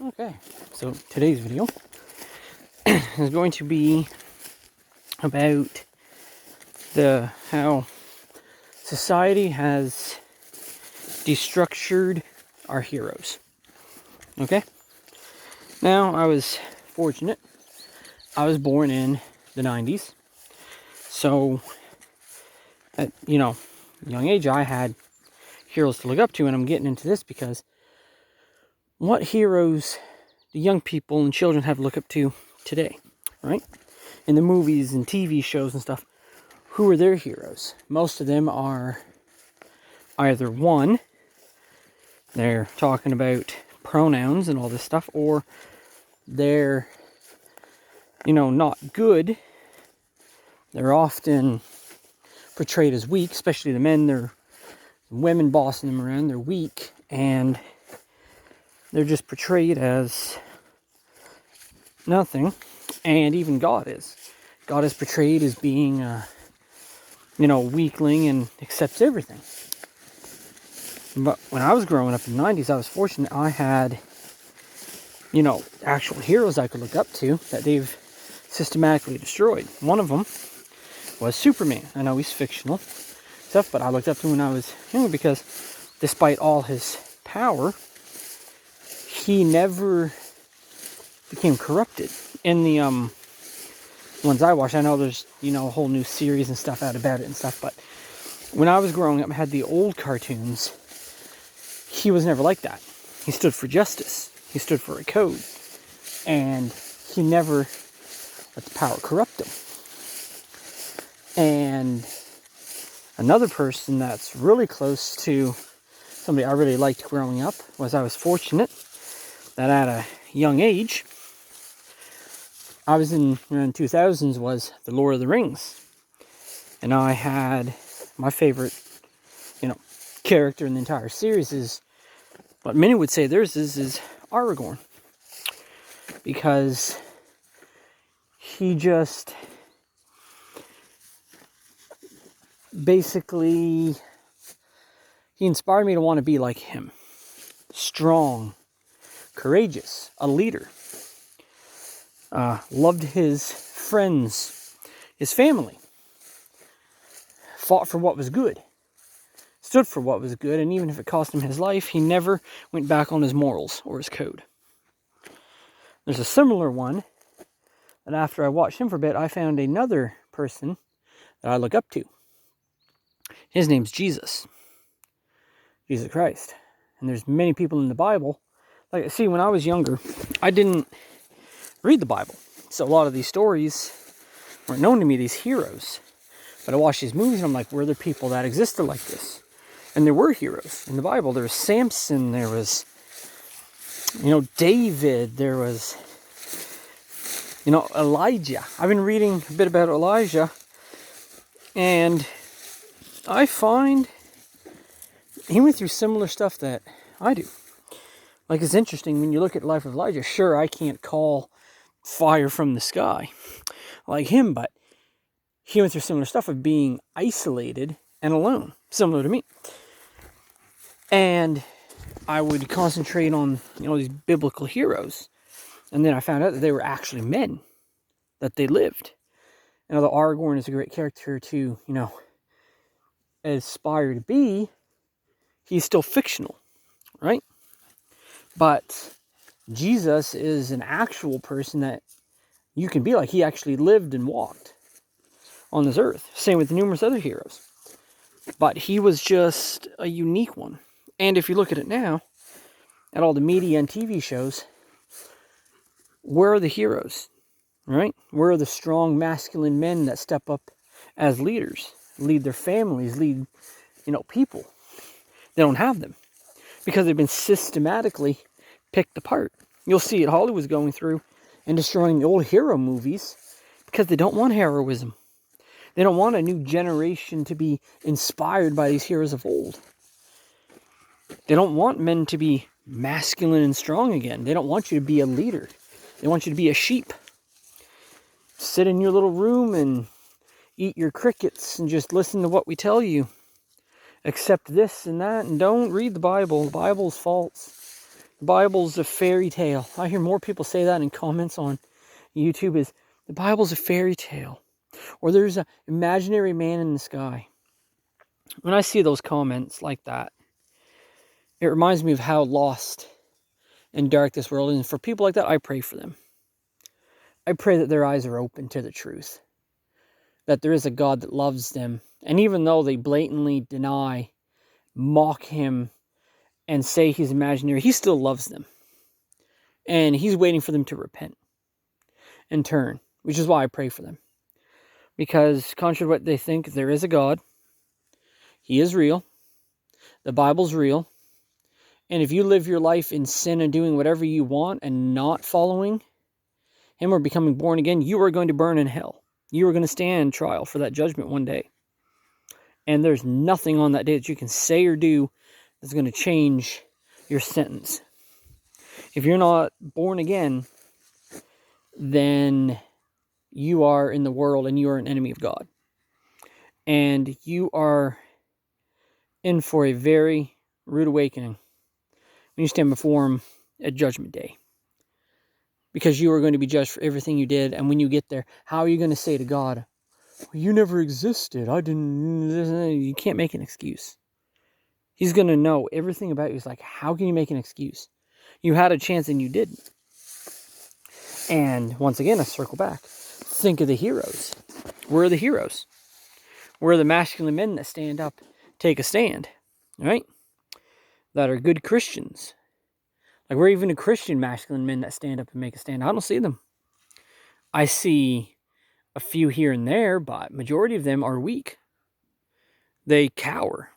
Okay, so today's video is going to be about how society has destructured our heroes. Okay? Now, I was fortunate. I was born in the 90s. So, at, a young age, I had heroes to look up to, and I'm getting into this because what heroes do young people and children have to look up to today, right? In the movies and TV shows and stuff, who are their heroes? Most of them are either one, they're talking about pronouns and all this stuff, or they're, not good. They're often portrayed as weak, especially the men. They're women bossing them around. They're weak, and they're just portrayed as nothing. And even God is portrayed as being weakling and accepts everything. But when I was growing up in the 90s, I was fortunate. I had actual heroes I could look up to that they've systematically destroyed. One of them was Superman. I know he's fictional stuff, but I looked up to him when I was younger because despite all his power, he never became corrupted. In the ones I watched, I know there's a whole new series and stuff out about it and stuff, but when I was growing up, I had the old cartoons. He was never like that. He stood for justice. He stood for a code, and he never let the power corrupt him. And another person that's really close to somebody I really liked growing up was I was fortunate that at a young age, I was in around 2000s, was The Lord of the Rings. And I had my favorite, character in the entire series is, what many would say theirs is Aragorn. Because he just basically, he inspired me to want to be like him. Strong, courageous, a leader. Loved his friends, his family. Fought for what was good. Stood for what was good, and even if it cost him his life, he never went back on his morals or his code. There's a similar one that after I watched him for a bit, I found another person that I look up to. His name's Jesus. Jesus Christ. And there's many people in the Bible. Like, see, when I was younger, I didn't read the Bible. So a lot of these stories weren't known to me, these heroes. But I watched these movies and I'm like, were there people that existed like this? And there were heroes in the Bible. There was Samson, there was, David, there was, Elijah. I've been reading a bit about Elijah, and I find he went through similar stuff that I do. Like, it's interesting when you look at the life of Elijah. Sure, I can't call fire from the sky like him, but he went through similar stuff of being isolated and alone, similar to me. And I would concentrate on, these biblical heroes. And then I found out that they were actually men, that they lived. And although Aragorn is a great character to, aspire to be, he's still fictional, right? But Jesus is an actual person that you can be like. He actually lived and walked on this earth. Same with numerous other heroes. But he was just a unique one. And if you look at it now, at all the media and TV shows, where are the heroes, right? Where are the strong masculine men that step up as leaders, lead their families, lead, people? They don't have them because they've been systematically picked apart. You'll see it, Hollywood's going through and destroying the old hero movies because they don't want heroism. They don't want a new generation to be inspired by these heroes of old. They don't want men to be masculine and strong again. They don't want you to be a leader. They want you to be a sheep. Sit in your little room and eat your crickets and just listen to what we tell you. Accept this and that, and don't read the Bible. The Bible's false. The Bible's a fairy tale. I hear more people say that in comments on YouTube is, the Bible's a fairy tale. Or there's an imaginary man in the sky. When I see those comments like that, it reminds me of how lost and dark this world is. And for people like that, I pray for them. I pray that their eyes are open to the truth. That there is a God that loves them. And even though they blatantly deny, mock him, and say he's imaginary, he still loves them. And he's waiting for them to repent and turn, which is why I pray for them. Because contrary to what they think, there is a God. He is real. The Bible's real. And if you live your life in sin and doing whatever you want and not following him or becoming born again, you are going to burn in hell. You are going to stand trial for that judgment one day. And there's nothing on that day that you can say or do that's going to change your sentence. If you're not born again, then you are in the world and you are an enemy of God. And you are in for a very rude awakening when you stand before him at Judgment Day. Because you are going to be judged for everything you did. And when you get there, how are you going to say to God, well, you never existed. I didn't. You can't make an excuse. He's going to know everything about you. He's like, how can you make an excuse? You had a chance and you didn't. And once again, I circle back. Think of the heroes. Where are the heroes? Where are the masculine men that stand up, take a stand? Right? That are good Christians. Like, we're even the Christian masculine men that stand up and make a stand. I don't see them. I see a few here and there, but majority of them are weak. They cower.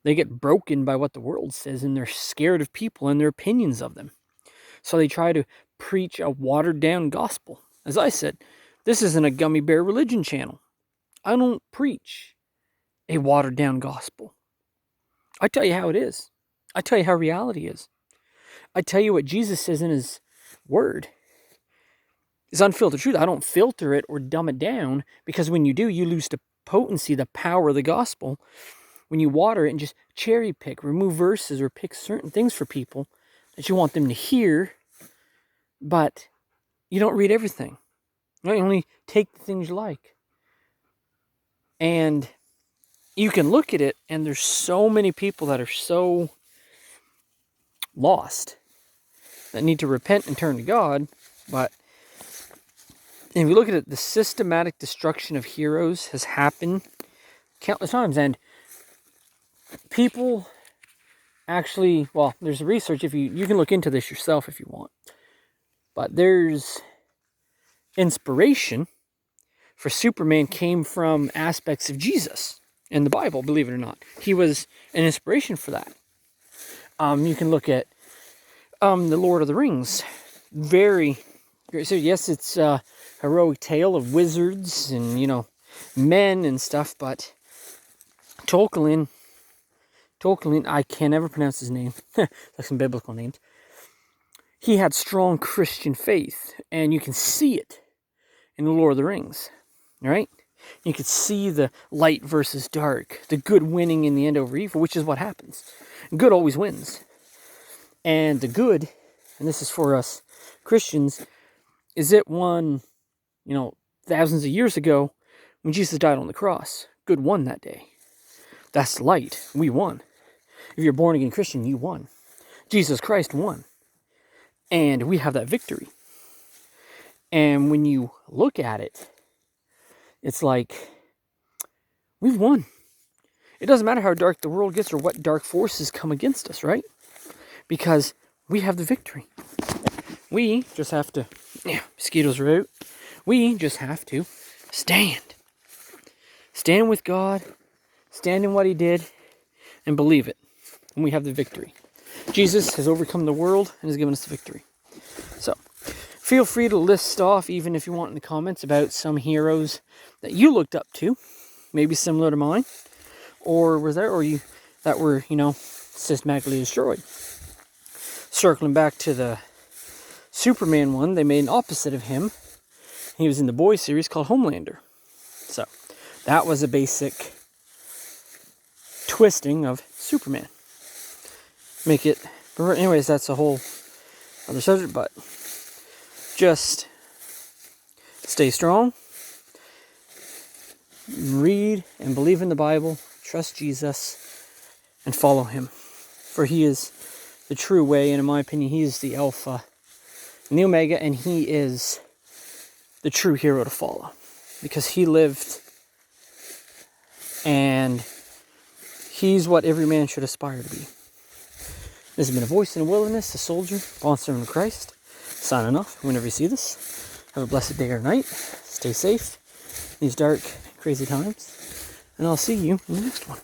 They get broken by what the world says, and they're scared of people and their opinions of them. So they try to preach a watered-down gospel. As I said, this isn't a gummy bear religion channel. I don't preach a watered-down gospel. I tell you how it is. I tell you how reality is. I tell you what Jesus says in his word. It's unfiltered truth. I don't filter it or dumb it down, because when you do, you lose the potency, the power of the gospel. When you water it and just cherry pick, remove verses, or pick certain things for people that you want them to hear, but you don't read everything. You only take the things you like. And you can look at it, and there's so many people that are so lost that need to repent and turn to God. But if you look at it, the systematic destruction of heroes has happened countless times. And people actually, well, there's research, if you can look into this yourself if you want. But there's inspiration for Superman came from aspects of Jesus in the Bible, believe it or not. He was an inspiration for that. You can look at the Lord of the Rings. Very great. So yes, it's a heroic tale of wizards and, men and stuff, but Tolkien, I can never pronounce his name, like some biblical names. He had strong Christian faith, and you can see it in the Lord of the Rings, right? You can see the light versus dark, the good winning in the end over evil, which is what happens. Good always wins. And the good, and this is for us Christians, is it won, thousands of years ago when Jesus died on the cross. Good won that day. That's light. We won. If you're a born again Christian, you won. Jesus Christ won. And we have that victory. And when you look at it, it's like, we've won. It doesn't matter how dark the world gets or what dark forces come against us, right? Because we have the victory. We just have to, mosquitoes are out. We just have to stand. Stand with God. Stand in what he did. And believe it. And we have the victory. Jesus has overcome the world and has given us the victory. So, feel free to list off, even if you want, in the comments about some heroes that you looked up to. Maybe similar to mine. Or were there, or you that were, systematically destroyed. Circling back to the Superman one, they made an opposite of him. He was in the boy series called Homelander. So, that was a basic twisting of Superman. Make it But anyways, that's a whole other subject. But just stay strong. Read and believe in the Bible. Trust Jesus and follow him. For he is the true way, and in my opinion, he is the Alpha and the Omega, and he is the true hero to follow. Because he lived, and he's what every man should aspire to be. This has been A Voice in the Wilderness, a soldier, bond servant of Christ. Signing off. Whenever you see this, have a blessed day or night. Stay safe in these dark, crazy times. And I'll see you in the next one.